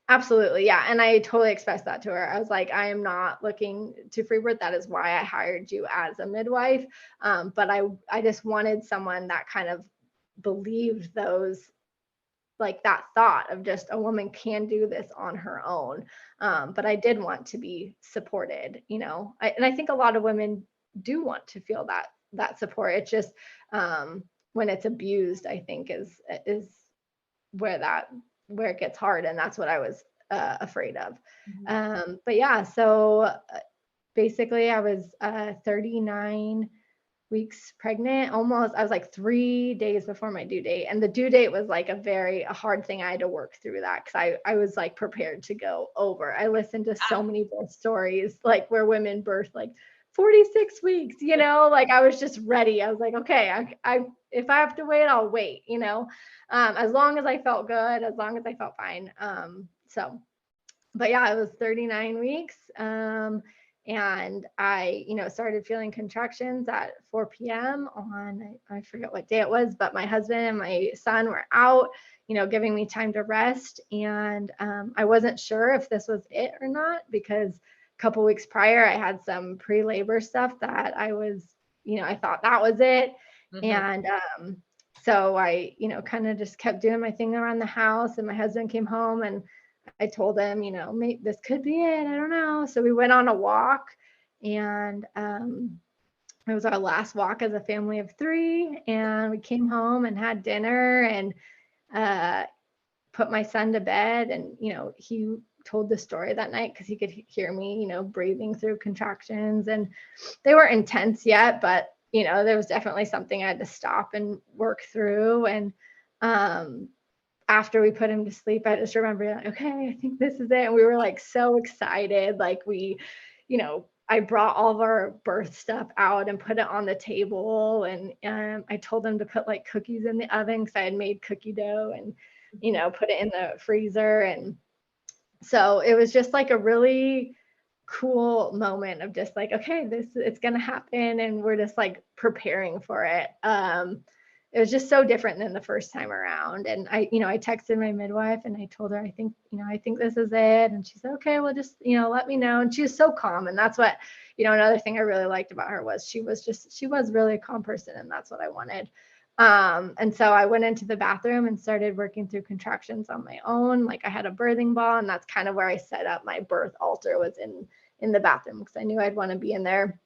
Absolutely. Yeah. And I totally expressed that to her. I was like, I am not looking to free birth. That is why I hired you as a midwife. But I just wanted someone that kind of believed those, that thought of just a woman can do this on her own. But I did want to be supported, and I think a lot of women do want to feel that support. It's just when it's abused, I think is where it gets hard. And that's what I was afraid of. But so basically I was 39 weeks pregnant, almost. I was 3 days before my due date, and the due date was a hard thing. I had to work through that because I was prepared to go over. I listened to so many birth stories where women birth 46 weeks, I was just ready. I was like, okay, I if I have to wait, I'll wait, as long as I felt good, as long as I felt fine. But it was 39 weeks. And I, started feeling contractions at 4 p.m. on, I forget what day it was, but my husband and my son were out, giving me time to rest. And I wasn't sure if this was it or not, because a couple weeks prior, I had some pre-labor stuff that I was, I thought that was it. And so I, kind of just kept doing my thing around the house, and my husband came home, and I told him, maybe this could be it. I don't know. So we went on a walk, and it was our last walk as a family of 3. And we came home and had dinner and put my son to bed. And, he told the story that night because he could hear me, breathing through contractions. And they weren't intense yet, but, there was definitely something I had to stop and work through. And after we put him to sleep, I just remember, okay, I think this is it. And we were so excited. I brought all of our birth stuff out and put it on the table. And I told them to put cookies in the oven because I had made cookie dough, and, put it in the freezer. And so it was just a really cool moment of just like, okay, it's going to happen. And we're just like preparing for it. It was just so different than the first time around. And I texted my midwife and I told her, I think this is it. And she said, okay, well, just, let me know. And she was so calm. And that's what, another thing I really liked about her was she was really a calm person. And that's what I wanted. And so I went into the bathroom and started working through contractions on my own. Like I had a birthing ball, and that's kind of where I set up my birth altar, was in the bathroom, because I knew I'd want to be in there.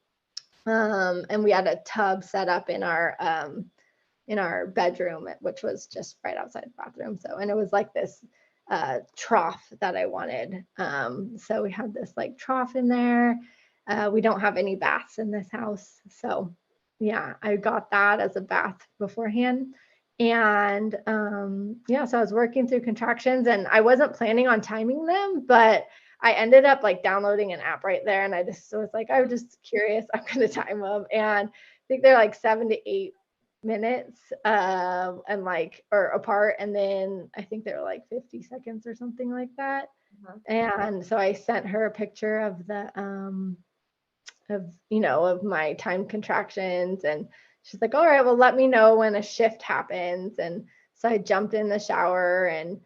And we had a tub set up in our bedroom, which was just right outside the bathroom. So, and it was like this trough that I wanted. So we had this like trough in there. We don't have any baths in this house. So yeah, I got that as a bath beforehand. And so I was working through contractions, and I wasn't planning on timing them, but I ended up like downloading an app right there. And I just was like, I was just curious, I'm going to time them. And I think they're like 7 to 8 minutes and like, or apart. And then I think they were like 50 seconds or something like that. And so I sent her a picture of the of my time contractions, and she's like, all right, well, let me know when a shift happens. And so I jumped in the shower, and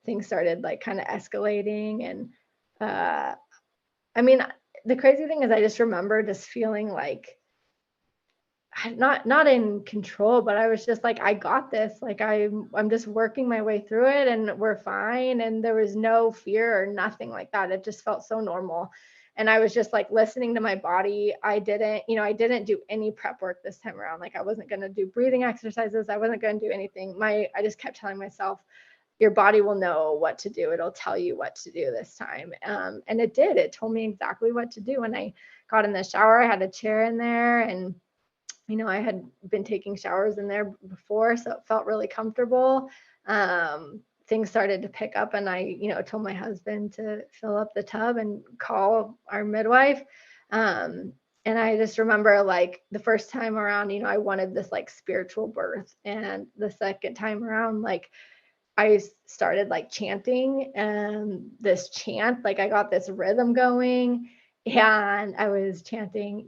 things started like kind of escalating. And I mean, the crazy thing is I just remember just feeling like not in control, but I was just like, I got this. Like I'm just working my way through it, and we're fine. And there was no fear or nothing like that. It just felt so normal. And I was just like listening to my body. I didn't do any prep work this time around. Like I wasn't going to do breathing exercises. I wasn't going to do anything. I just kept telling myself, your body will know what to do. It'll tell you what to do this time. And it did. It told me exactly what to do. When I got in the shower, I had a chair in there, and I had been taking showers in there before, so it felt really comfortable. Things started to pick up, and I, told my husband to fill up the tub and call our midwife. And I just remember like the first time around, I wanted this like spiritual birth. And the second time around, like I started like chanting, and this chant, like I got this rhythm going. And I was chanting,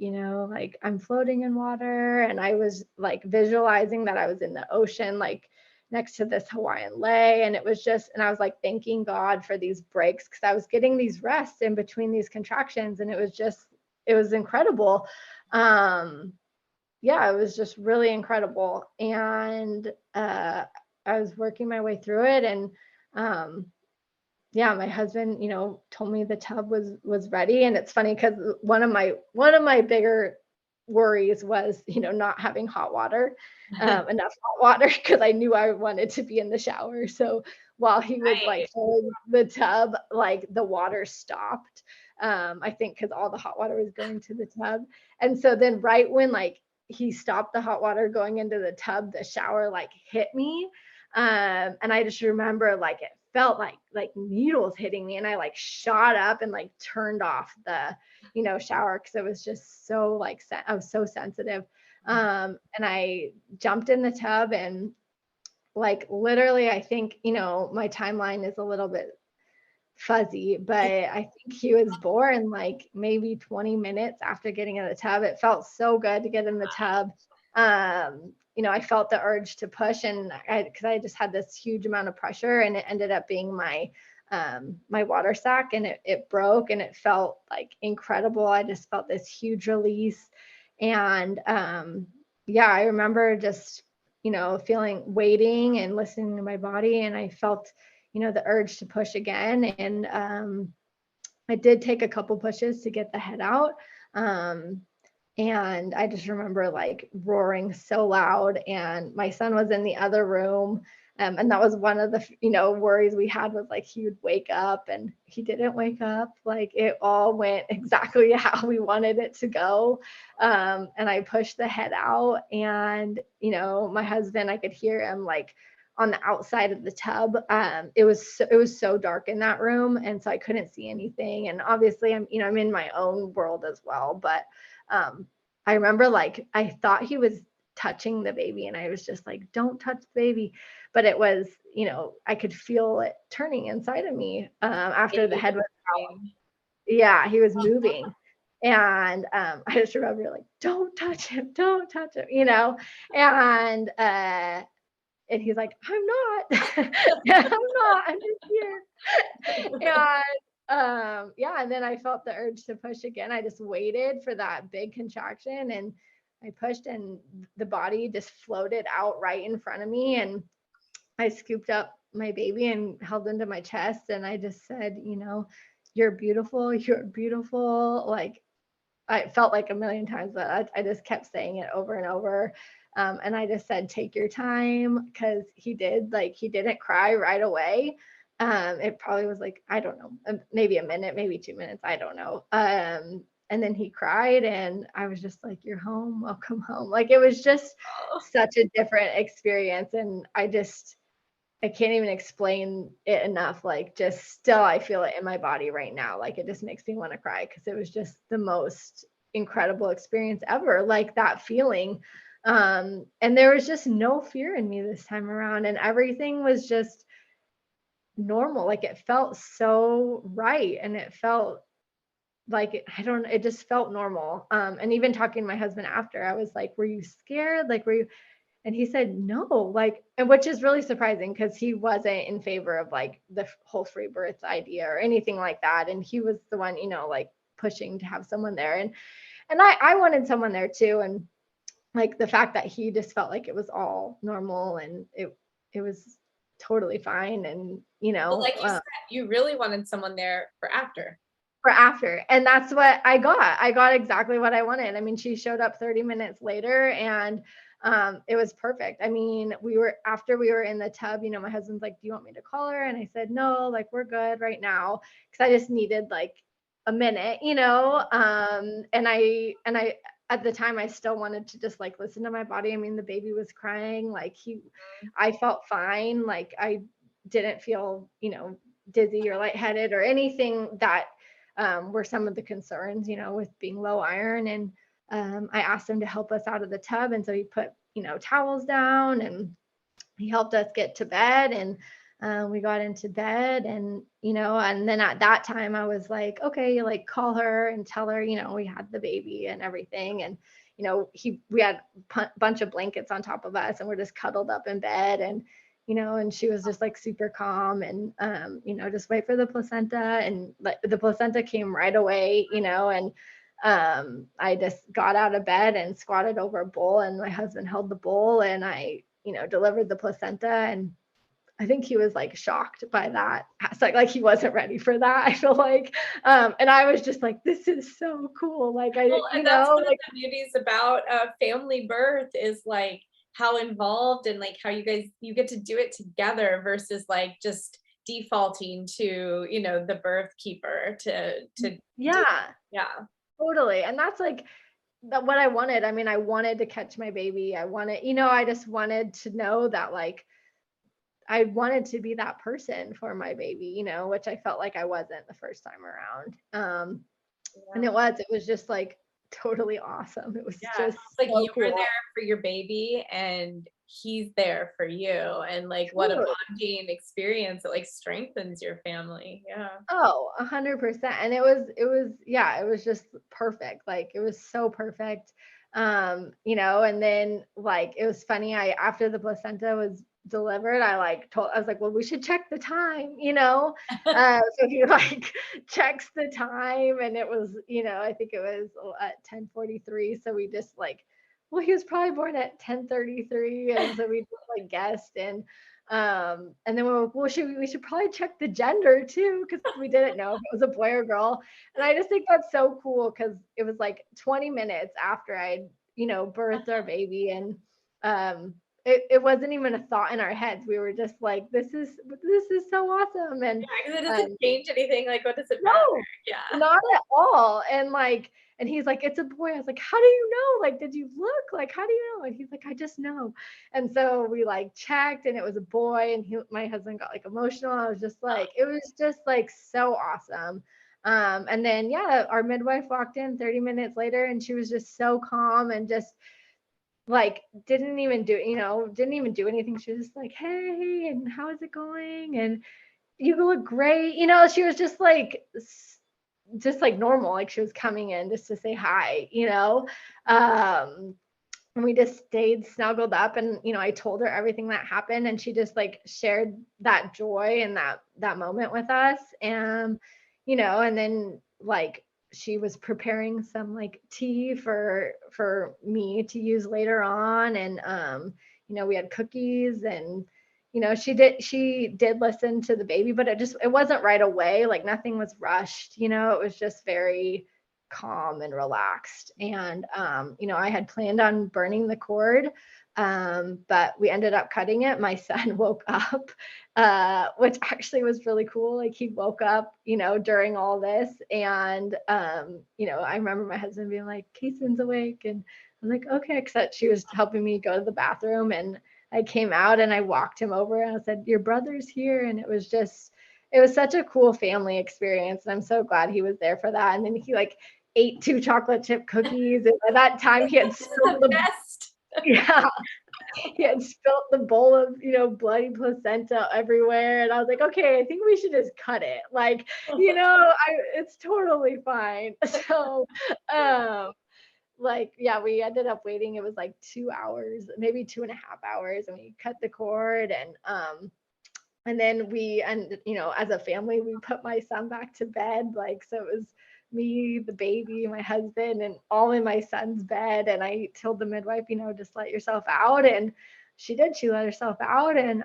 like I'm floating in water. And I was like visualizing that I was in the ocean, like next to this Hawaiian lei. And it was just, and I was like thanking God for these breaks, because I was getting these rests in between these contractions. And it was incredible. It was just really incredible. And I was working my way through it. And my husband, told me the tub was ready. And it's funny because one of my bigger worries was, not having hot water, enough hot water, because I knew I wanted to be in the shower. So while he was like filling the tub, like the water stopped. I think because all the hot water was going to the tub. And so then right when like he stopped the hot water going into the tub, the shower like hit me. And I just remember like it felt like needles hitting me, and I like shot up and like turned off the shower, because it was just so like I was so sensitive. And I jumped in the tub, and like literally I think my timeline is a little bit fuzzy, but I think he was born like maybe 20 minutes after getting in the tub. It felt so good to get in the tub. I felt the urge to push, and because I just had this huge amount of pressure, and it ended up being my water sac, and it broke, and it felt like incredible. I just felt this huge release. And I remember just waiting and listening to my body, and I felt the urge to push again. And I did take a couple pushes to get the head out. And I just remember like roaring so loud, and my son was in the other room. And that was one of the, worries we had, was like he would wake up, and he didn't wake up. Like it all went exactly how we wanted it to go. And I pushed the head out, and, my husband, I could hear him like on the outside of the tub. It was so dark in that room. And so I couldn't see anything. And obviously I'm in my own world as well. But I remember like, I thought he was touching the baby, and I was just like, don't touch the baby. But it was, I could feel it turning inside of me after the head was out. Yeah, he was moving. And I just remember like, don't touch him, you know. And and he's like, I'm not, I'm not, I'm just here. And yeah, and then I felt the urge to push again. I just waited for that big contraction and I pushed and the body just floated out right in front of me. And I scooped up my baby and held into my chest. And I just said, you know, you're beautiful. You're beautiful. Like I felt like a million times, but I just kept saying it over and over. And I just said, take your time, because he did, like, he didn't cry right away. It probably was like, I don't know, maybe a minute, maybe 2 minutes, I don't know. And then he cried, and I was just like, you're home, welcome home. Like, it was just such a different experience. And I can't even explain it enough. Like, just still, I feel it in my body right now. Like, it just makes me want to cry because it was just the most incredible experience ever. Like, that feeling. And there was just no fear in me this time around, and everything was just normal. Like, it felt so right, and it felt like it just felt normal. And even talking to my husband after, I was like, were you scared? Like, were you? And he said, no, like, and which is really surprising because he wasn't in favor of like the whole free birth idea or anything like that. And he was the one, you know, like pushing to have someone there. And I wanted someone there too. And like the fact that he just felt like it was all normal and it was totally fine. And, you But know, like you said, you really wanted someone there for after. for after. And that's what I got. I got exactly what I wanted. I mean, she showed up 30 minutes later and it was perfect. I mean, after we were in the tub, you know, my husband's like, do you want me to call her? And I said, no, like we're good right now. Cause I just needed like a minute, you know? And I, at the time I still wanted to just like listen to my body. I mean, the baby was crying, like I felt fine. Like I didn't feel, you know, dizzy or lightheaded or anything that were some of the concerns, you know, with being low iron. And I asked him to help us out of the tub. And so he put, you know, towels down and he helped us get to bed. And we got into bed and, you know, and then at that time I was like, okay, like call her and tell her, you know, we had the baby and everything. And, you know, we had a bunch of blankets on top of us and we're just cuddled up in bed. And, you know, and she was just like super calm and, you know, just wait for the placenta. And like the placenta came right away, you know, and I just got out of bed and squatted over a bowl and my husband held the bowl and I, you know, delivered the placenta. And I think he was like shocked by that. It's like he wasn't ready for that. I feel like, and I was just like, this is so cool. Like Well, you and that's know, one like, of the beauties about family birth is like how involved and like how you get to do it together versus like just defaulting to, you know, the birth keeper to do. yeah, Yeah. totally. And that's like what I wanted. I mean, I wanted to catch my baby. I wanted, you know, I just wanted to know that like I wanted to be that person for my baby, you know, which I felt like I wasn't the first time around. And it was just like totally awesome. It was Yeah, just it's like so you were cool. there for your baby and he's there for you, and like what a Totally. bonding experience. It like strengthens your family. Yeah. Oh, 100%. And yeah, it was just perfect. Like it was so perfect. You know, and then like it was funny. After the placenta was delivered, I was like, well, we should check the time, you know? So he like checks the time and it was, you know, I think it was at 10:43. So we just like, well, he was probably born at 10:33. And so we just like guessed and then we were like, well, we should probably check the gender too, because we didn't know if it was a boy or girl. And I just think that's so cool because it was like 20 minutes after I'd, you know, birthed our baby. And it wasn't even a thought in our heads. We were just like, this is so awesome. And Yeah, because it doesn't change anything. Like, what does it matter? no, Yeah. not at all. And he's like, it's a boy. I was like, how do you know? Like, did you look? Like, how do you know? And he's like, I just know. And so we like checked and it was a boy and my husband got like emotional. I was just like, it was just like so awesome. And then, yeah, our midwife walked in 30 minutes later and she was just so calm and just like didn't even do anything. She was just like, hey, and how is it going? And you look great. You know, she was just like just like normal, like she was coming in just to say hi, you know. Um, and we just stayed snuggled up, and I told her everything that happened, and she just like shared that joy and that moment with us. And and then like she was preparing some like tea for me to use later on. And we had cookies. And she did listen to the baby, but it wasn't right away, like nothing was rushed. It was just very calm and relaxed. And I had planned on burning the cord, but we ended up cutting it. My son woke up, which actually was really cool. Like he woke up during all this. And I remember my husband being like, Kayson's awake. And I'm like, okay, except she was helping me go to the bathroom. And I came out and I walked him over and I said, your brother's here. And it was such a cool family experience. And I'm so glad he was there for that. And then he like ate 2 chocolate chip cookies. And by that time he had spilled the best. yeah, he had spilled the bowl of, bloody placenta everywhere. And I was like, okay, I think we should just cut it. Like, it's totally fine. So, yeah, we ended up waiting. It was like 2 hours, maybe 2.5 hours. And we cut the cord. And then as a family, we put my son back to bed. Like, so it was me, the baby, my husband, and all in my son's bed. And I told the midwife, just let yourself out. And she did. She let herself out. And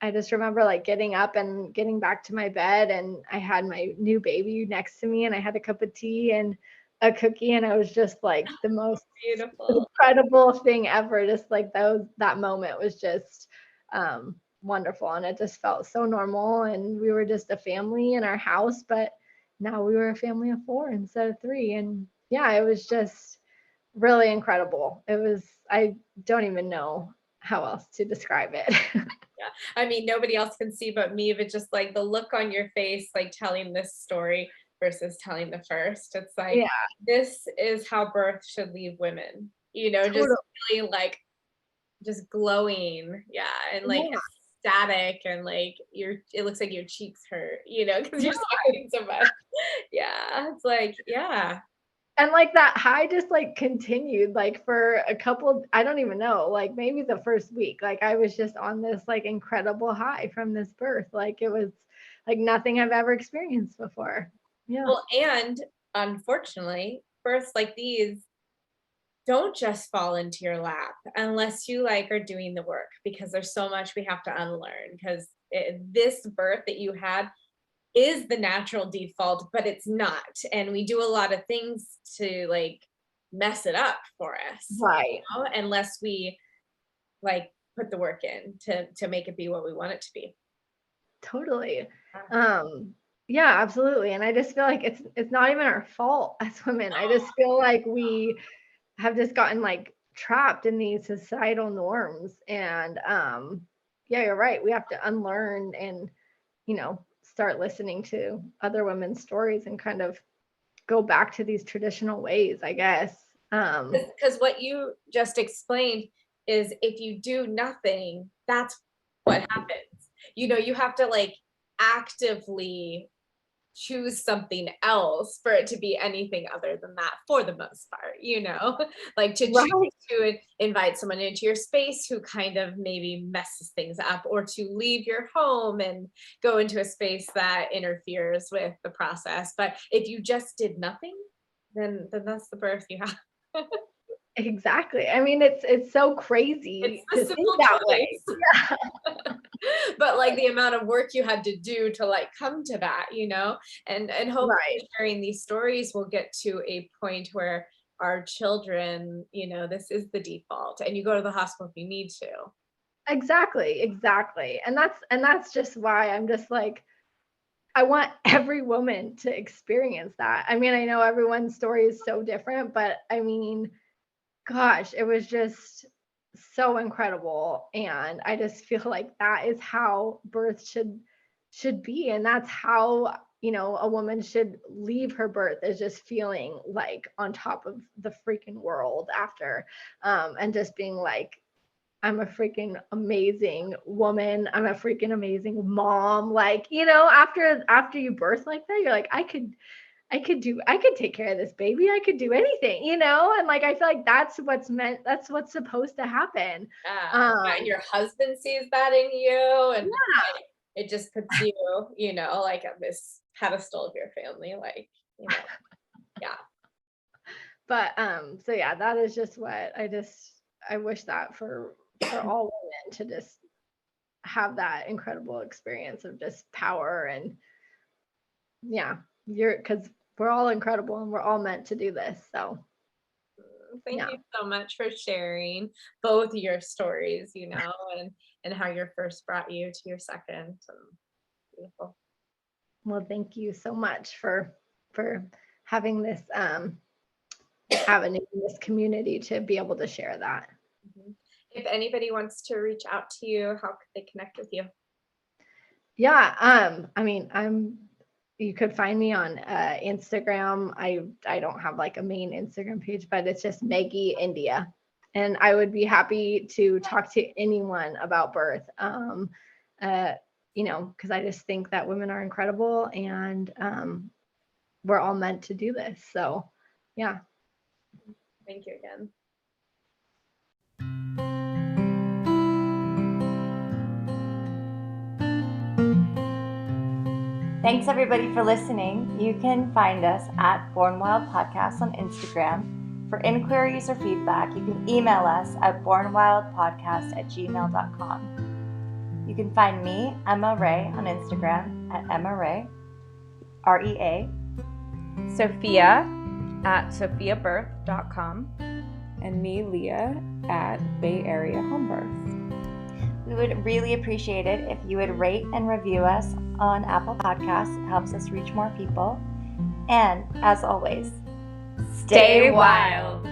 I just remember like getting up and getting back to my bed. And I had my new baby next to me, and I had a cup of tea and a cookie. And I was just like the most Beautiful, incredible thing ever. Just like that moment was just wonderful. And it just felt so normal. And we were just a family in our house, but now we were a family of 4 instead of 3. And yeah, it was just really incredible. I don't even know how else to describe it. yeah. I mean, nobody else can see but me, but just like the look on your face, like telling this story versus telling the first. It's like, Yeah, this is how birth should leave women, just totally. feeling like just glowing. Yeah. And like Yeah. ecstatic, and like it looks like your cheeks hurt, because you're smiling so much. Yeah. It's like, yeah. And like that high just like continued like for a couple, I don't even know, like maybe the first week. Like I was just on this like incredible high from this birth. Like it was like nothing I've ever experienced before. Yeah. Well, and unfortunately, births like these don't just fall into your lap unless you like are doing the work, because there's so much we have to unlearn, because this birth that you had is the natural default, but it's not. And we do a lot of things to like mess it up for us, Right. unless we like put the work in to make it be what we want it to be. Totally. Yeah. Yeah, absolutely. And I just feel like it's not even our fault as women. I just feel like we have just gotten like trapped in these societal norms. And yeah, you're right. We have to unlearn and, start listening to other women's stories and kind of go back to these traditional ways, I guess. Because what you just explained is, if you do nothing, that's what happens. You have to like actively choose something else for it to be anything other than that, for the most part, like to choose Right. to invite someone into your space who kind of maybe messes things up, or to leave your home and go into a space that interferes with the process. But if you just did nothing, then that's the birth you have. Exactly. I mean, it's so It's crazy the to think simple that way. choice. But like the amount of work you had to do to like come to that, and hopefully Right. sharing these stories will get to a point where our children, this is the default, and you go to the hospital if you need to. Exactly. Exactly. And that's just why I'm just like, I want every woman to experience that. I mean, I know everyone's story is so different, but I mean, gosh, it was just so incredible. And I just feel like that is how birth should be. And that's how, a woman should leave her birth, is just feeling like on top of the freaking world after. And just being like, I'm a freaking amazing woman. I'm a freaking amazing mom. Like, after you birth like that, you're like, I could take care of this baby. I could do anything, you know? And like, I feel like that's what's supposed to happen. And your husband sees that in you, and Yeah. like, it just puts you, like on this pedestal of your family, like, yeah. But so yeah, that is just what I wish that for all women to just have that incredible experience of just power. And yeah, because we're all incredible and we're all meant to do this. So Thank yeah. you so much for sharing both your stories, and how your first brought you to your second. Beautiful. Well, thank you so much for having this avenue in this community to be able to share that. If anybody wants to reach out to you, how could they connect with you? Yeah, I mean, you could find me on Instagram. I don't have like a main Instagram page, but it's just Meggie India. And I would be happy to talk to anyone about birth. Because I just think that women are incredible, and we're all meant to do this. So yeah. Thank you again. Thanks everybody for listening. You can find us at Born Wild Podcast on Instagram. For inquiries or feedback, you can email us at bornwildpodcast@gmail.com. You can find me, Emma Ray, on Instagram at Emma Ray, REA. Sophia at sophiabirth.com. And me, Leah, at Bay Area Home Birth. We would really appreciate it if you would rate and review us on Apple Podcasts. It helps us reach more people. And as always, Stay wild.